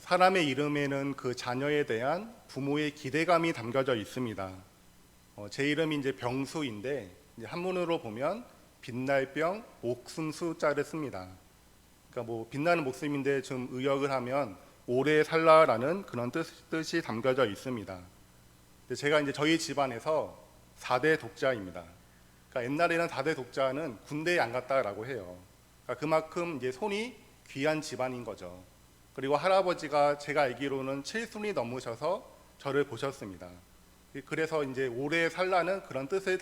사람의 이름에는 그 자녀에 대한 부모의 기대감이 담겨져 있습니다. 제 이름이 이제 병수인데 이제 한문으로 보면 빛날 병 목숨수자를 씁니다. 그러니까 뭐 빛나는 목숨인데 좀 의역을 하면 오래 살라라는 그런 뜻이 담겨져 있습니다. 근데 제가 이제 저희 집안에서 4대 독자입니다. 그러니까 옛날에는 4대 독자는 군대에 안 갔다라고 해요. 그러니까 그만큼 이제 손이 귀한 집안인 거죠. 그리고 할아버지가 제가 알기로는 7순이 넘으셔서 저를 보셨습니다. 그래서 이제 오래 살라는 그런 뜻을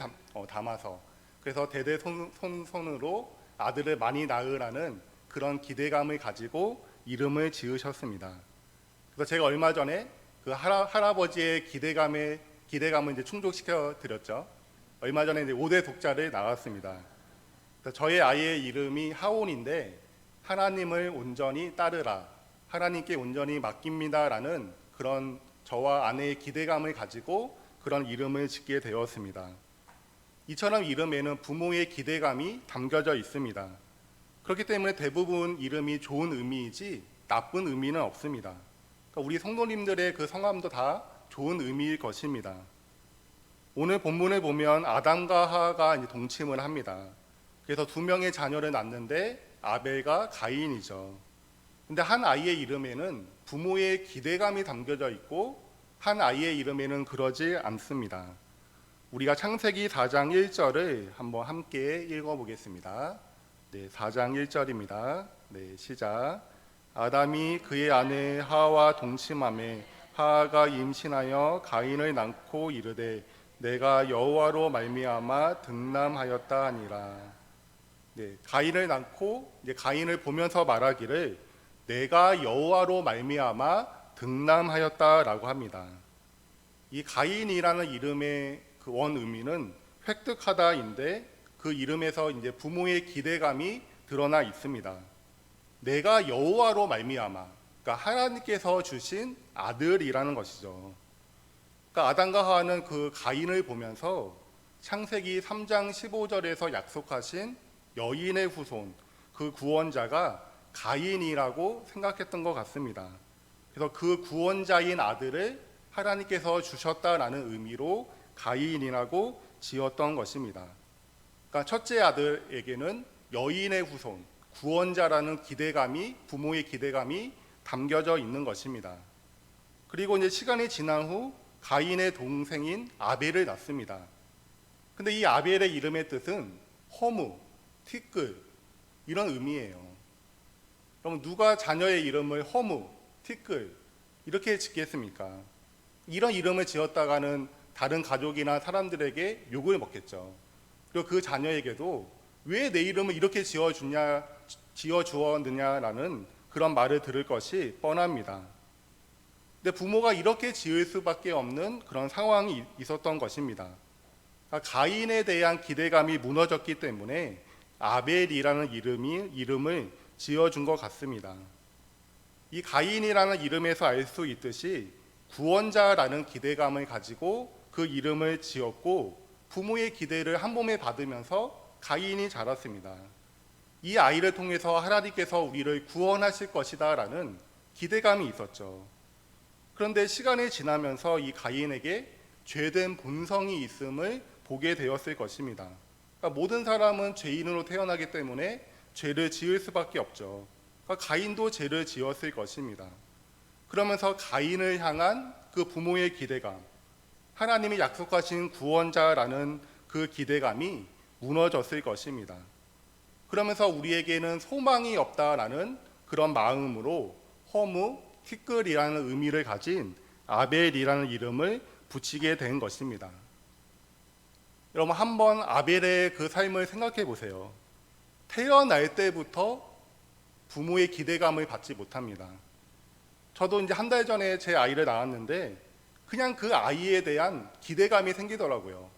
담아서 그래서 대대 손으로 아들을 많이 낳으라는 그런 기대감을 가지고 이름을 지으셨습니다. 그래서 제가 얼마 전에 그 할아버지의 기대감을 이제 충족시켜 드렸죠. 얼마 전에 이제 5대 독자를 낳았습니다. 저의 아이의 이름이 하온인데 하나님을 온전히 따르라, 하나님께 온전히 맡깁니다라는 그런 저와 아내의 기대감을 가지고 그런 이름을 짓게 되었습니다. 이처럼 이름에는 부모의 기대감이 담겨져 있습니다. 그렇기 때문에 대부분 이름이 좋은 의미이지 나쁜 의미는 없습니다. 그러니까 우리 성도님들의 그 성함도 다 좋은 의미일 것입니다. 오늘 본문을 보면 아담과 하가 이제 동침을 합니다. 그래서 2명의 자녀를 낳는데 아벨과 가인이죠. 근데 한 아이의 이름에는 부모의 기대감이 담겨져 있고 한 아이의 이름에는 그러지 않습니다. 우리가 창세기 4장 1절을 한번 함께 읽어보겠습니다. 네, 4장 1절입니다. 네, 시작. 아담이 그의 아내 하와와 동침하매 하와가 임신하여 가인을 낳고 이르되 내가 여호와로 말미암아 득남하였다 하니라. 네, 가인을 낳고 이제 가인을 보면서 말하기를 내가 여호와로 말미암아 득남하였다라고 합니다. 이 가인이라는 이름의 그 원 의미는 획득하다인데 그 이름에서 이제 부모의 기대감이 드러나 있습니다. 내가 여호와로 말미암아, 그러니까 하나님께서 주신 아들이라는 것이죠. 그러니까 아담과 하와는 그 가인을 보면서 창세기 3장 15절에서 약속하신 여인의 후손, 그 구원자가 가인이라고 생각했던 것 같습니다. 그래서 그 구원자인 아들을 하나님께서 주셨다라는 의미로 가인이라고 지었던 것입니다. 그러니까 첫째 아들에게는 여인의 후손, 구원자라는 기대감이, 부모의 기대감이 담겨져 있는 것입니다. 그리고 이제 시간이 지난 후 가인의 동생인 아벨을 낳습니다. 근데 이 아벨의 이름의 뜻은 허무, 티끌 이런 의미예요. 그럼 누가 자녀의 이름을 허무, 티끌 이렇게 짓겠습니까? 이런 이름을 지었다가는 다른 가족이나 사람들에게 욕을 먹겠죠. 그리고 그 자녀에게도 왜 내 이름을 이렇게 지어주었느냐라는 그런 말을 들을 것이 뻔합니다. 근데 부모가 이렇게 지을 수밖에 없는 그런 상황이 있었던 것입니다. 그러니까 가인에 대한 기대감이 무너졌기 때문에 아벨이라는 이름을 지어준 것 같습니다. 이 가인이라는 이름에서 알 수 있듯이 구원자라는 기대감을 가지고 그 이름을 지었고 부모의 기대를 한 몸에 받으면서 가인이 자랐습니다. 이 아이를 통해서 하나님께서 우리를 구원하실 것이다 라는 기대감이 있었죠. 그런데 시간이 지나면서 이 가인에게 죄된 본성이 있음을 보게 되었을 것입니다. 그러니까 모든 사람은 죄인으로 태어나기 때문에 죄를 지을 수밖에 없죠. 그러니까 가인도 죄를 지었을 것입니다. 그러면서 가인을 향한 그 부모의 기대감, 하나님이 약속하신 구원자라는 그 기대감이 무너졌을 것입니다. 그러면서 우리에게는 소망이 없다라는 그런 마음으로 허무, 티끌이라는 의미를 가진 아벨이라는 이름을 붙이게 된 것입니다. 여러분 한번 아벨의 그 삶을 생각해 보세요. 태어날 때부터 부모의 기대감을 받지 못합니다. 저도 이제 한 달 전에 제 아이를 낳았는데 그냥 그 아이에 대한 기대감이 생기더라고요.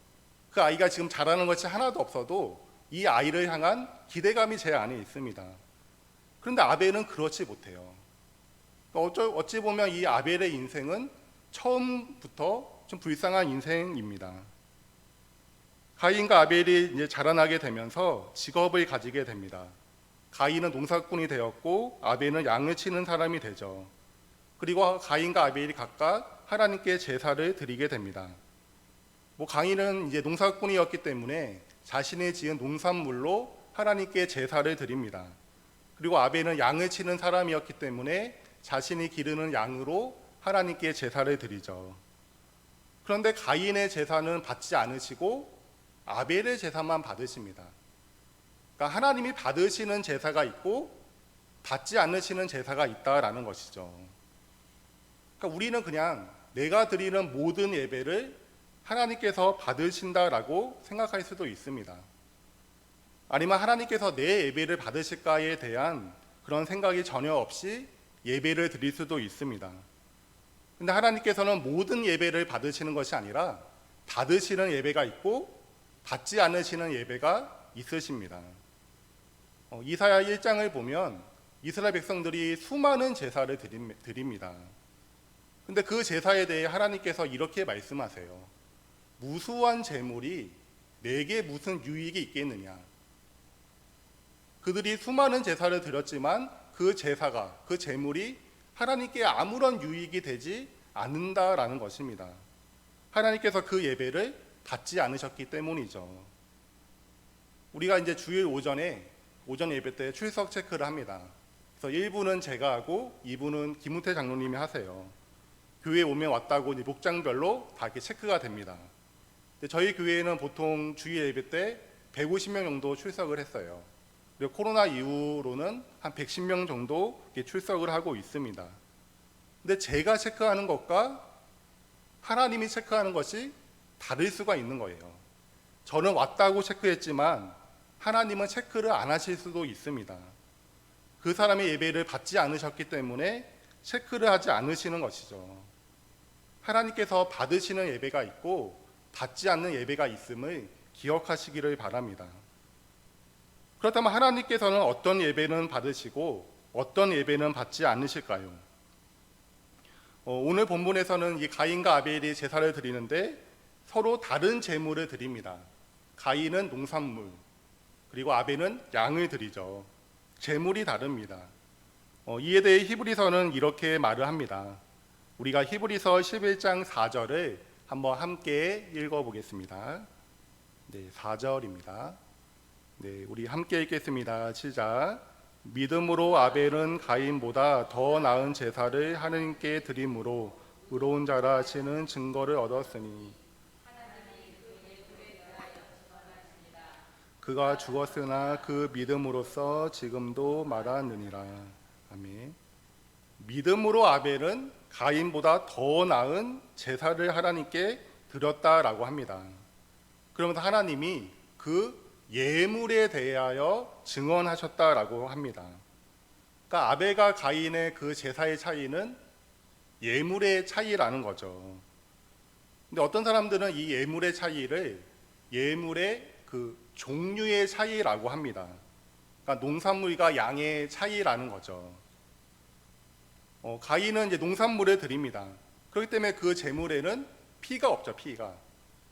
그 아이가 지금 잘하는 것이 하나도 없어도 이 아이를 향한 기대감이 제 안에 있습니다. 그런데 아벨은 그렇지 못해요. 어찌 보면 이 아벨의 인생은 처음부터 좀 불쌍한 인생입니다. 가인과 아벨이 이제 자라나게 되면서 직업을 가지게 됩니다. 가인은 농사꾼이 되었고 아벨은 양을 치는 사람이 되죠. 그리고 가인과 아벨이 각각 하나님께 제사를 드리게 됩니다. 가인은 이제 농사꾼이었기 때문에 자신의 지은 농산물로 하나님께 제사를 드립니다. 그리고 아벨은 양을 치는 사람이었기 때문에 자신이 기르는 양으로 하나님께 제사를 드리죠. 그런데 가인의 제사는 받지 않으시고 아벨의 제사만 받으십니다. 그러니까 하나님이 받으시는 제사가 있고 받지 않으시는 제사가 있다라는 것이죠. 그러니까 우리는 그냥 내가 드리는 모든 예배를 하나님께서 받으신다라고 생각할 수도 있습니다. 아니면 하나님께서 내 예배를 받으실까에 대한 그런 생각이 전혀 없이 예배를 드릴 수도 있습니다. 근데 하나님께서는 모든 예배를 받으시는 것이 아니라 받으시는 예배가 있고 받지 않으시는 예배가 있으십니다. 이사야 1장을 보면 이스라엘 백성들이 수많은 제사를 드립니다. 근데 그 제사에 대해 하나님께서 이렇게 말씀하세요. 무수한 제물이 내게 무슨 유익이 있겠느냐. 그들이 수많은 제사를 드렸지만 그 제사가, 그 제물이 하나님께 아무런 유익이 되지 않는다라는 것입니다. 하나님께서 그 예배를 받지 않으셨기 때문이죠. 우리가 이제 주일 오전 예배 때 출석 체크를 합니다. 그래서 1부는 제가 하고 2부는 김우태 장로님이 하세요. 교회에 오면 왔다고 목장별로 다 이렇게 체크가 됩니다. 근데 저희 교회에는 보통 주일 예배 때 150명 정도 출석을 했어요. 그리고 코로나 이후로는 한 110명 정도 출석을 하고 있습니다. 근데 제가 체크하는 것과 하나님이 체크하는 것이 다를 수가 있는 거예요. 저는 왔다고 체크했지만 하나님은 체크를 안 하실 수도 있습니다. 그 사람의 예배를 받지 않으셨기 때문에 체크를 하지 않으시는 것이죠. 하나님께서 받으시는 예배가 있고 받지 않는 예배가 있음을 기억하시기를 바랍니다. 그렇다면 하나님께서는 어떤 예배는 받으시고 어떤 예배는 받지 않으실까요? 오늘 본문에서는 이 가인과 아벨이 제사를 드리는데 서로 다른 제물을 드립니다. 가인은 농산물, 그리고 아벨은 양을 드리죠. 제물이 다릅니다. 이에 대해 히브리서는 이렇게 말을 합니다. 우리가 히브리서 11장 4절을 한번 함께 읽어보겠습니다. 네, 4절입니다. 네, 우리 함께 읽겠습니다. 시작. 믿음으로 아벨은 가인보다 더 나은 제사를 하나님께 드림으로 의로운 자라 하시는 증거를 얻었으니 그가 죽었으나 그 믿음으로써 지금도 말하느니라. 아멘. 믿음으로 아벨은 가인보다 더 나은 제사를 하나님께 드렸다라고 합니다. 그러면서 하나님이 그 예물에 대하여 증언하셨다라고 합니다. 그러니까 아벨과 가인의 그 제사의 차이는 예물의 차이라는 거죠. 근데 어떤 사람들은 이 예물의 차이를 예물의 그 종류의 차이라고 합니다. 그러니까 농산물과 양의 차이라는 거죠. 가인은 이제 농산물을 드립니다. 그렇기 때문에 그 제물에는 피가 없죠, 피가.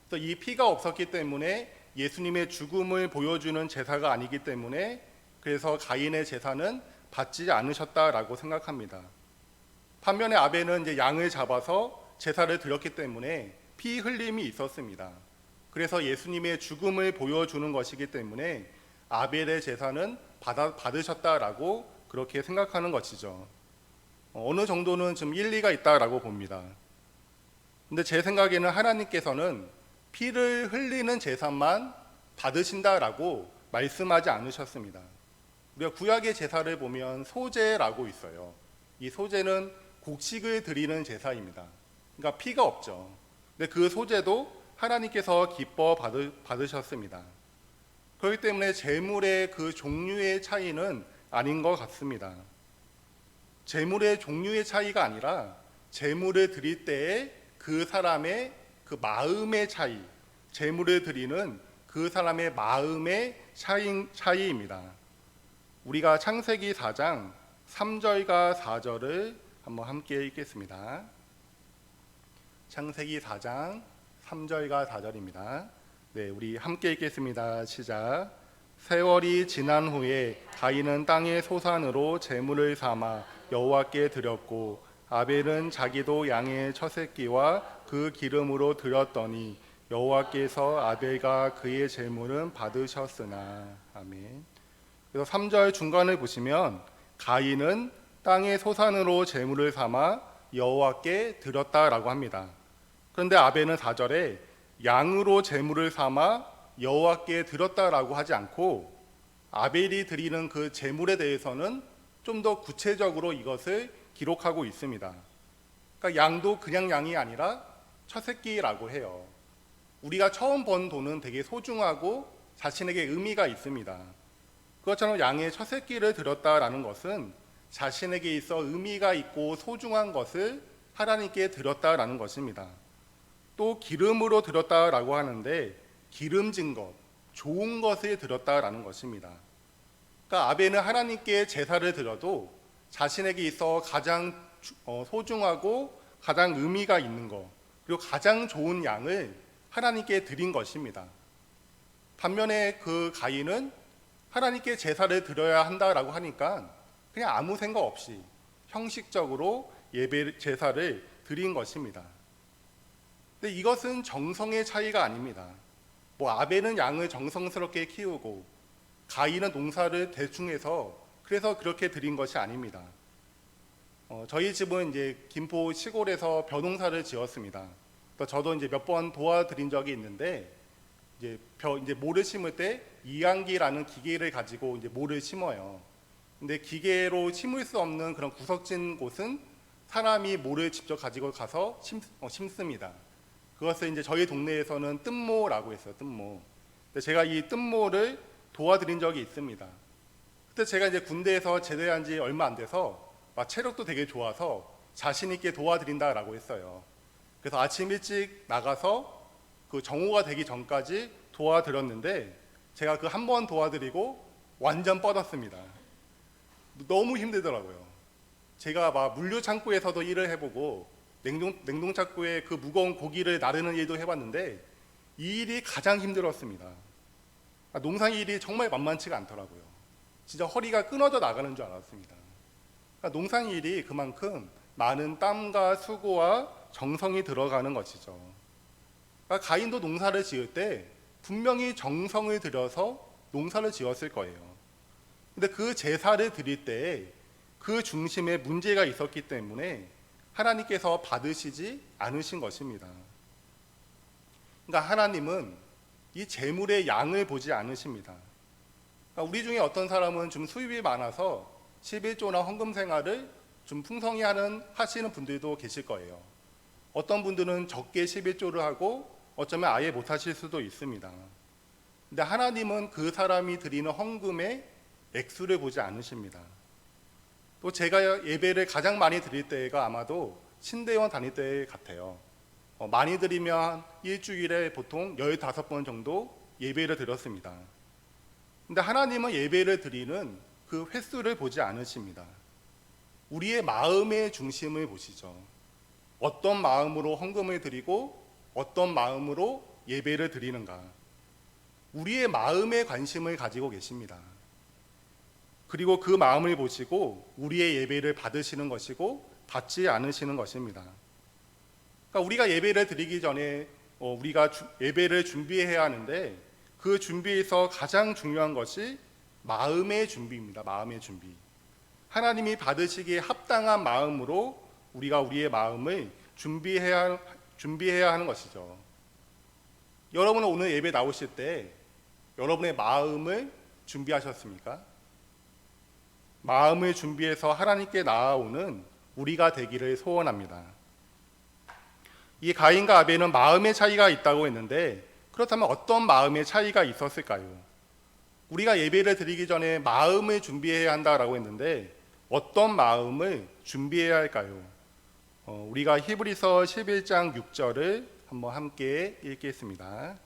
그래서 이 피가 없었기 때문에 예수님의 죽음을 보여주는 제사가 아니기 때문에 그래서 가인의 제사는 받지 않으셨다라고 생각합니다. 반면에 아벨은 이제 양을 잡아서 제사를 드렸기 때문에 피 흘림이 있었습니다. 그래서 예수님의 죽음을 보여주는 것이기 때문에 아벨의 제사는 받으셨다라고 그렇게 생각하는 것이죠. 어느 정도는 좀 일리가 있다라고 봅니다. 근데 제 생각에는 하나님께서는 피를 흘리는 제사만 받으신다라고 말씀하지 않으셨습니다. 우리가 구약의 제사를 보면 소제라고 있어요. 이 소제는 곡식을 드리는 제사입니다. 그러니까 피가 없죠. 근데 그 소제도 하나님께서 기뻐 받으셨습니다. 그렇기 때문에 제물의 그 종류의 차이는 아닌 것 같습니다. 제물의 종류의 차이가 아니라 제물을 드릴 때에 그 사람의 그 마음의 차이, 제물을 드리는 그 사람의 마음의 차이입니다. 우리가 창세기 4장 3절과 4절을 한번 함께 읽겠습니다. 창세기 4장 3절과 4절입니다. 네, 우리 함께 읽겠습니다. 시작. 세월이 지난 후에 가인은 땅의 소산으로 제물을 삼아 여호와께 드렸고 아벨은 자기도 양의 첫 새끼와 그 기름으로 드렸더니 여호와께서 아벨과 그의 제물은 받으셨으나. 아멘. 그래서 3절 중간을 보시면 가인은 땅의 소산으로 제물을 삼아 여호와께 드렸다라고 합니다. 그런데 아벨은 4절에 양으로 제물을 삼아 여호와께 드렸다라고 하지 않고 아벨이 드리는 그 제물에 대해서는 좀 더 구체적으로 이것을 기록하고 있습니다. 그러니까 양도 그냥 양이 아니라 첫 새끼라고 해요. 우리가 처음 번 돈은 되게 소중하고 자신에게 의미가 있습니다. 그것처럼 양의 첫 새끼를 드렸다라는 것은 자신에게 있어 의미가 있고 소중한 것을 하나님께 드렸다라는 것입니다. 또 기름으로 드렸다라고 하는데 기름진 것, 좋은 것을 드렸다라는 것입니다. 그러니까 아벨은 하나님께 제사를 드려도 자신에게 있어 가장 소중하고 가장 의미가 있는 것, 그리고 가장 좋은 양을 하나님께 드린 것입니다. 반면에 그 가인은 하나님께 제사를 드려야 한다라고 하니까 그냥 아무 생각 없이 형식적으로 예배 제사를 드린 것입니다. 근데 이것은 정성의 차이가 아닙니다. 아벨은 양을 정성스럽게 키우고 가인은 농사를 대충 해서 그래서 그렇게 드린 것이 아닙니다. 저희 집은 이제 김포 시골에서 벼농사를 지었습니다. 저도 이제 몇 번 도와드린 적이 있는데 이제 모를 심을 때 이항기라는 기계를 가지고 이제 모를 심어요. 근데 기계로 심을 수 없는 그런 구석진 곳은 사람이 모를 직접 가지고 가서 심습니다. 그것을 이제 저희 동네에서는 뜬모라고 했어요. 뜬모. 근데 제가 이 뜬모를 도와드린 적이 있습니다. 그때 제가 이제 군대에서 제대한 지 얼마 안 돼서 체력도 되게 좋아서 자신 있게 도와드린다라고 했어요. 그래서 아침 일찍 나가서 그 정오가 되기 전까지 도와드렸는데 제가 그 한 번 도와드리고 완전 뻗었습니다. 너무 힘들더라고요. 제가 물류 창고에서도 일을 해보고 냉동 창고에 그 무거운 고기를 나르는 일도 해봤는데 이 일이 가장 힘들었습니다. 농사 일이 정말 만만치가 않더라고요. 진짜 허리가 끊어져 나가는 줄 알았습니다. 농사 일이 그만큼 많은 땀과 수고와 정성이 들어가는 것이죠. 가인도 농사를 지을 때 분명히 정성을 들여서 농사를 지었을 거예요. 근데 그 제사를 드릴 때 그 중심에 문제가 있었기 때문에 하나님께서 받으시지 않으신 것입니다. 그러니까 하나님은 이 제물의 양을 보지 않으십니다. 우리 중에 어떤 사람은 좀 수입이 많아서 11조나 헌금 생활을 좀 풍성히 하시는 분들도 계실 거예요. 어떤 분들은 적게 11조를 하고 어쩌면 아예 못 하실 수도 있습니다. 근데 하나님은 그 사람이 드리는 헌금의 액수를 보지 않으십니다. 또 제가 예배를 가장 많이 드릴 때가 아마도 신대원 다닐 때 같아요. 많이 드리면 일주일에 보통 15번 정도 예배를 드렸습니다. 근데 하나님은 예배를 드리는 그 횟수를 보지 않으십니다. 우리의 마음의 중심을 보시죠. 어떤 마음으로 헌금을 드리고 어떤 마음으로 예배를 드리는가. 우리의 마음에 관심을 가지고 계십니다. 그리고 그 마음을 보시고 우리의 예배를 받으시는 것이고 받지 않으시는 것입니다. 그러니까 우리가 예배를 드리기 전에 우리가 예배를 준비해야 하는데 그 준비에서 가장 중요한 것이 마음의 준비입니다. 마음의 준비. 하나님이 받으시기에 합당한 마음으로 우리가 우리의 마음을 준비해야 하는 것이죠. 여러분은 오늘 예배 나오실 때 여러분의 마음을 준비하셨습니까? 마음을 준비해서 하나님께 나아오는 우리가 되기를 소원합니다. 이 가인과 아벨은 마음의 차이가 있다고 했는데 그렇다면 어떤 마음의 차이가 있었을까요? 우리가 예배를 드리기 전에 마음을 준비해야 한다라고 했는데 어떤 마음을 준비해야 할까요? 우리가 히브리서 11장 6절을 한번 함께 읽겠습니다.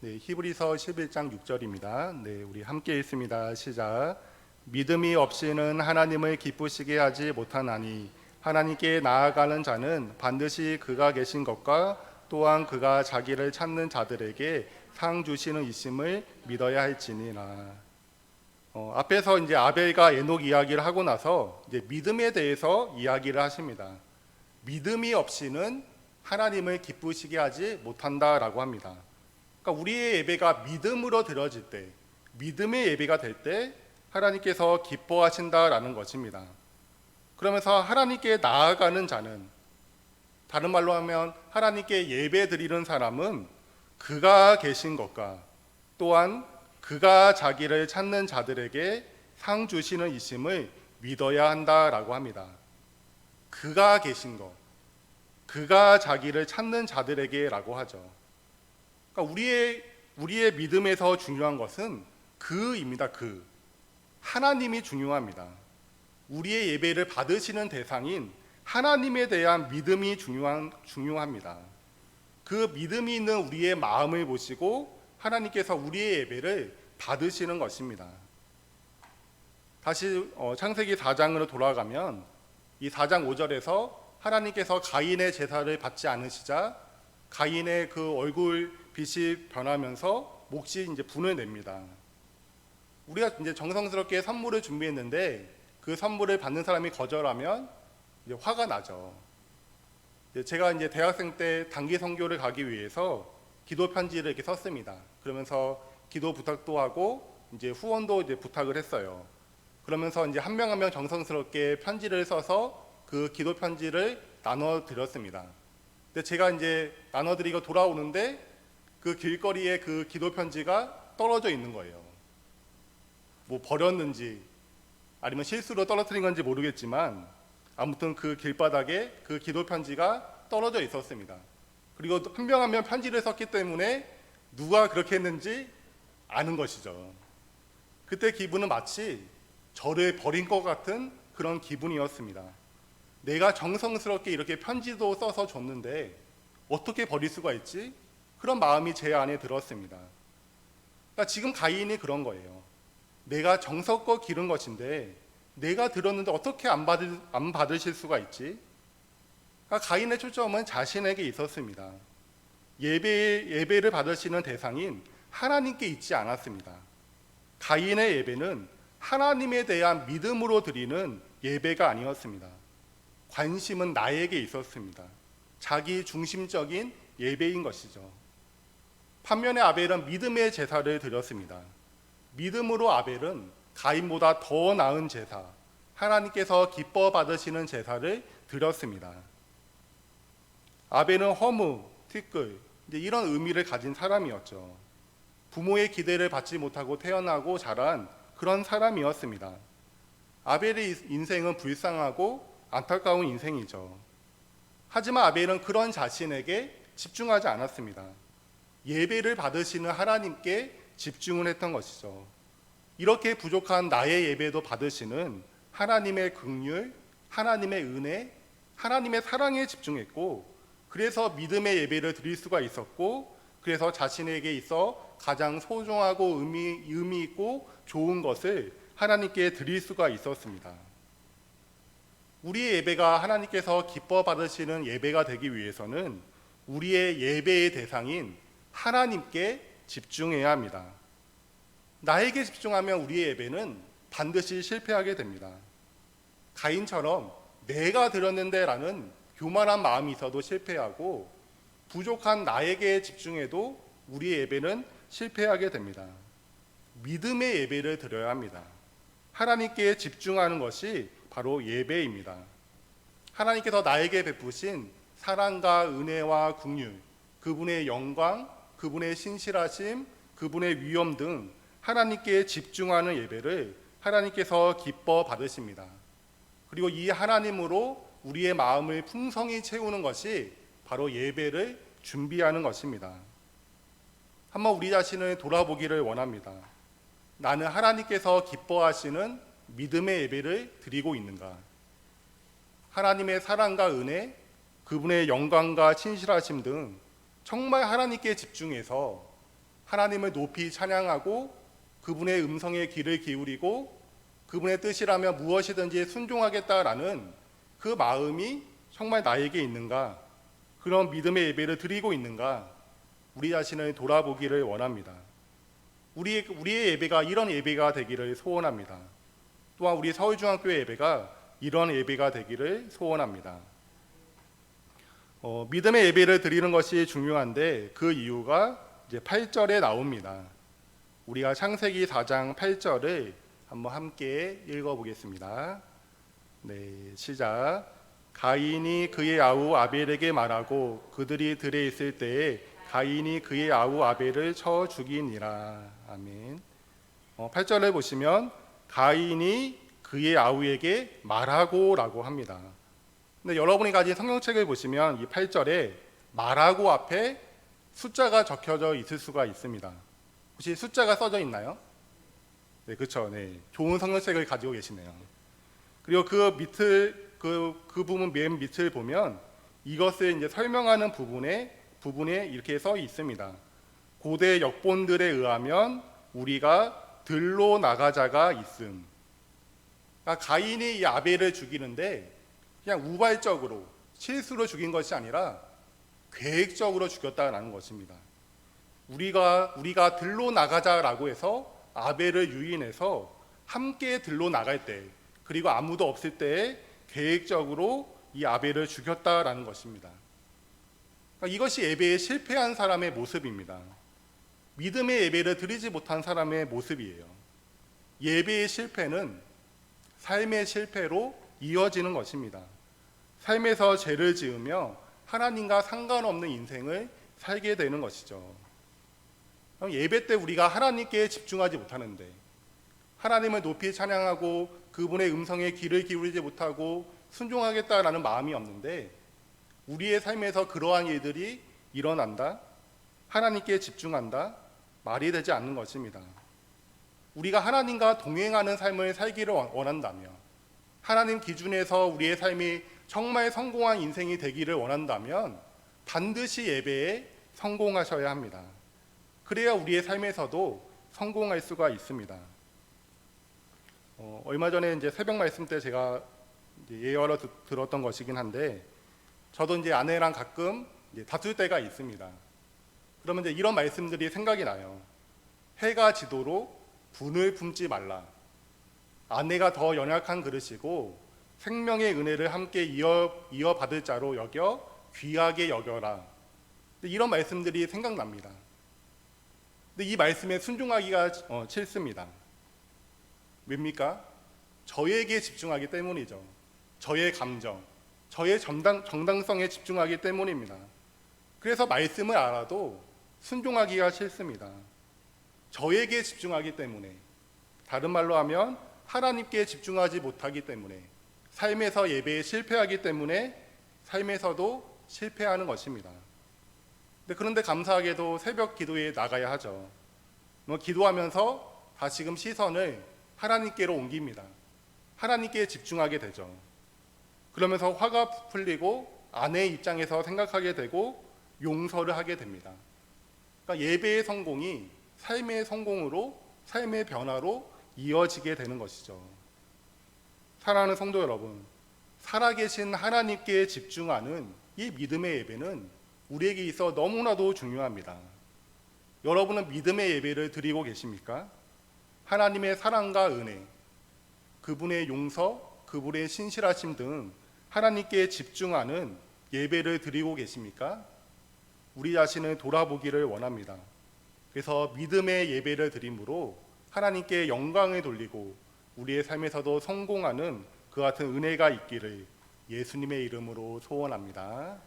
네, 히브리서 11장 6절입니다. 네, 우리 함께 읽습니다. 시작. 믿음이 없이는 하나님을 기쁘시게 하지 못하나니 하나님께 나아가는 자는 반드시 그가 계신 것과 또한 그가 자기를 찾는 자들에게 상 주시는 이심을 믿어야 할지니라. 앞에서 이제 아벨과 에녹 이야기를 하고 나서 이제 믿음에 대해서 이야기를 하십니다. 믿음이 없이는 하나님을 기쁘시게 하지 못한다라고 합니다. 그러니까 우리의 예배가 믿음으로 드려질 때, 믿음의 예배가 될 때 하나님께서 기뻐하신다라는 것입니다. 그러면서 하나님께 나아가는 자는, 다른 말로 하면 하나님께 예배 드리는 사람은 그가 계신 것과 또한 그가 자기를 찾는 자들에게 상 주시는 이심을 믿어야 한다라고 합니다. 그가 계신 것, 그가 자기를 찾는 자들에게라고 하죠. 그러니까 우리의 믿음에서 중요한 것은 그입니다. 하나님이 중요합니다. 우리의 예배를 받으시는 대상인 하나님에 대한 믿음이 중요합니다. 그 믿음이 있는 우리의 마음을 보시고 하나님께서 우리의 예배를 받으시는 것입니다. 다시 창세기 4장으로 돌아가면 이 4장 5절에서 하나님께서 가인의 제사를 받지 않으시자 가인의 그 얼굴 빛이 변하면서 몫이 이제 분을 냅니다. 우리가 이제 정성스럽게 선물을 준비했는데 그 선물을 받는 사람이 거절하면 이제 화가 나죠. 제가 이제 대학생 때 단기 선교를 가기 위해서 기도 편지를 이렇게 썼습니다. 그러면서 기도 부탁도 하고 이제 후원도 이제 부탁을 했어요. 그러면서 이제 한 명 한 명 정성스럽게 편지를 써서 그 기도 편지를 나눠 드렸습니다. 근데 제가 이제 나눠 드리고 돌아오는데 그 길거리에 그 기도 편지가 떨어져 있는 거예요. 뭐 버렸는지 아니면 실수로 떨어뜨린 건지 모르겠지만 아무튼 그 길바닥에 그 기도 편지가 떨어져 있었습니다. 그리고 한 명 한 명 편지를 썼기 때문에 누가 그렇게 했는지 아는 것이죠. 그때 기분은 마치 저를 버린 것 같은 그런 기분이었습니다. 내가 정성스럽게 이렇게 편지도 써서 줬는데 어떻게 버릴 수가 있지? 그런 마음이 제 안에 들었습니다. 그러니까 지금 가인이 그런 거예요. 내가 정성껏 기른 것인데 내가 들었는데 어떻게 안 받으실 수가 있지? 그러니까 가인의 초점은 자신에게 있었습니다. 예배를 받으시는 대상인 하나님께 있지 않았습니다. 가인의 예배는 하나님에 대한 믿음으로 드리는 예배가 아니었습니다. 관심은 나에게 있었습니다. 자기 중심적인 예배인 것이죠. 반면에 아벨은 믿음의 제사를 드렸습니다. 믿음으로 아벨은 가인보다 더 나은 제사, 하나님께서 기뻐 받으시는 제사를 드렸습니다. 아벨은 허무, 티끌, 이런 의미를 가진 사람이었죠. 부모의 기대를 받지 못하고 태어나고 자란 그런 사람이었습니다. 아벨의 인생은 불쌍하고 안타까운 인생이죠. 하지만 아벨은 그런 자신에게 집중하지 않았습니다. 예배를 받으시는 하나님께 집중을 했던 것이죠. 이렇게 부족한 나의 예배도 받으시는 하나님의 긍휼, 하나님의 은혜, 하나님의 사랑에 집중했고, 그래서 믿음의 예배를 드릴 수가 있었고, 그래서 자신에게 있어 가장 소중하고 의미 있고 좋은 것을 하나님께 드릴 수가 있었습니다. 우리의 예배가 하나님께서 기뻐 받으시는 예배가 되기 위해서는 우리의 예배의 대상인 하나님께 집중해야 합니다. 나에게 집중하면 우리의 예배는 반드시 실패하게 됩니다. 가인처럼 내가 드렸는데 라는 교만한 마음이 있어도 실패하고, 부족한 나에게 집중해도 우리의 예배는 실패하게 됩니다. 믿음의 예배를 드려야 합니다. 하나님께 집중하는 것이 바로 예배입니다. 하나님께서 나에게 베푸신 사랑과 은혜와 긍휼, 그분의 영광, 그분의 신실하심, 그분의 위엄 등 하나님께 집중하는 예배를 하나님께서 기뻐 받으십니다. 그리고 이 하나님으로 우리의 마음을 풍성히 채우는 것이 바로 예배를 준비하는 것입니다. 한번 우리 자신을 돌아보기를 원합니다. 나는 하나님께서 기뻐하시는 믿음의 예배를 드리고 있는가? 하나님의 사랑과 은혜, 그분의 영광과 신실하심 등 정말 하나님께 집중해서 하나님을 높이 찬양하고 그분의 음성에 귀를 기울이고 그분의 뜻이라면 무엇이든지 순종하겠다라는 그 마음이 정말 나에게 있는가? 그런 믿음의 예배를 드리고 있는가? 우리 자신을 돌아보기를 원합니다. 우리의 예배가 이런 예배가 되기를 소원합니다. 또한 우리 서울중앙교회 예배가 이런 예배가 되기를 소원합니다. 믿음의 예배를 드리는 것이 중요한데 그 이유가 이제 8절에 나옵니다. 우리가 창세기 4장 8절을 한번 함께 읽어보겠습니다. 네, 시작. 가인이 그의 아우 아벨에게 말하고 그들이 들에 있을 때에 가인이 그의 아우 아벨을 쳐 죽이니라. 아멘. 8절을 보시면 가인이 그의 아우에게 말하고라고 합니다. 근데 여러분이 가진 성경책을 보시면 이 8절에 말하고 앞에 숫자가 적혀져 있을 수가 있습니다. 혹시 숫자가 써져 있나요? 네, 그렇죠. 네, 좋은 성경책을 가지고 계시네요. 그리고 그 부분 맨 밑을 보면 이것을 이제 설명하는 부분에 이렇게 써 있습니다. 고대 역본들에 의하면 우리가 들로 나가자가 있음. 그러니까 가인이 이 아벨을 죽이는데 그냥 우발적으로 실수로 죽인 것이 아니라 계획적으로 죽였다는 것입니다. 우리가 들로 나가자라고 해서 아벨을 유인해서 함께 들로 나갈 때, 그리고 아무도 없을 때에 계획적으로 이 아벨을 죽였다라는 것입니다. 그러니까 이것이 예배에 실패한 사람의 모습입니다. 믿음의 예배를 드리지 못한 사람의 모습이에요. 예배의 실패는 삶의 실패로 이어지는 것입니다. 삶에서 죄를 지으며 하나님과 상관없는 인생을 살게 되는 것이죠. 예배 때 우리가 하나님께 집중하지 못하는데, 하나님을 높이 찬양하고 그분의 음성에 귀를 기울이지 못하고 순종하겠다라는 마음이 없는데, 우리의 삶에서 그러한 일들이 일어난다, 하나님께 집중한다, 말이 되지 않는 것입니다. 우리가 하나님과 동행하는 삶을 살기를 원한다면, 하나님 기준에서 우리의 삶이 정말 성공한 인생이 되기를 원한다면 반드시 예배에 성공하셔야 합니다. 그래야 우리의 삶에서도 성공할 수가 있습니다. 얼마 전에 이제 새벽 말씀 때 제가 예언을 들었던 것이긴 한데, 저도 이제 아내랑 가끔 이제 다툴 때가 있습니다. 그러면 이제 이런 말씀들이 생각이 나요. 해가 지도록 분을 품지 말라. 아내가 더 연약한 그릇이고 생명의 은혜를 함께 이어받을 자로 여겨 귀하게 여겨라. 이런 말씀들이 생각납니다. 근데 이 말씀에 순종하기가 싫습니다. 왜입니까? 저에게 집중하기 때문이죠. 저의 감정, 저의 정당성에 집중하기 때문입니다. 그래서 말씀을 알아도 순종하기가 싫습니다. 저에게 집중하기 때문에, 다른 말로 하면 하나님께 집중하지 못하기 때문에, 삶에서 예배에 실패하기 때문에 삶에서도 실패하는 것입니다. 그런데 감사하게도 새벽 기도에 나가야 하죠. 기도하면서 다시금 시선을 하나님께로 옮깁니다. 하나님께 집중하게 되죠. 그러면서 화가 풀리고 아내의 입장에서 생각하게 되고 용서를 하게 됩니다. 그러니까 예배의 성공이 삶의 성공으로, 삶의 변화로 이어지게 되는 것이죠. 사랑하는 성도 여러분, 살아계신 하나님께 집중하는 이 믿음의 예배는 우리에게 있어 너무나도 중요합니다. 여러분은 믿음의 예배를 드리고 계십니까? 하나님의 사랑과 은혜, 그분의 용서, 그분의 신실하심 등 하나님께 집중하는 예배를 드리고 계십니까? 우리 자신을 돌아보기를 원합니다. 그래서 믿음의 예배를 드림으로 하나님께 영광을 돌리고 우리의 삶에서도 성공하는 그 같은 은혜가 있기를 예수님의 이름으로 소원합니다.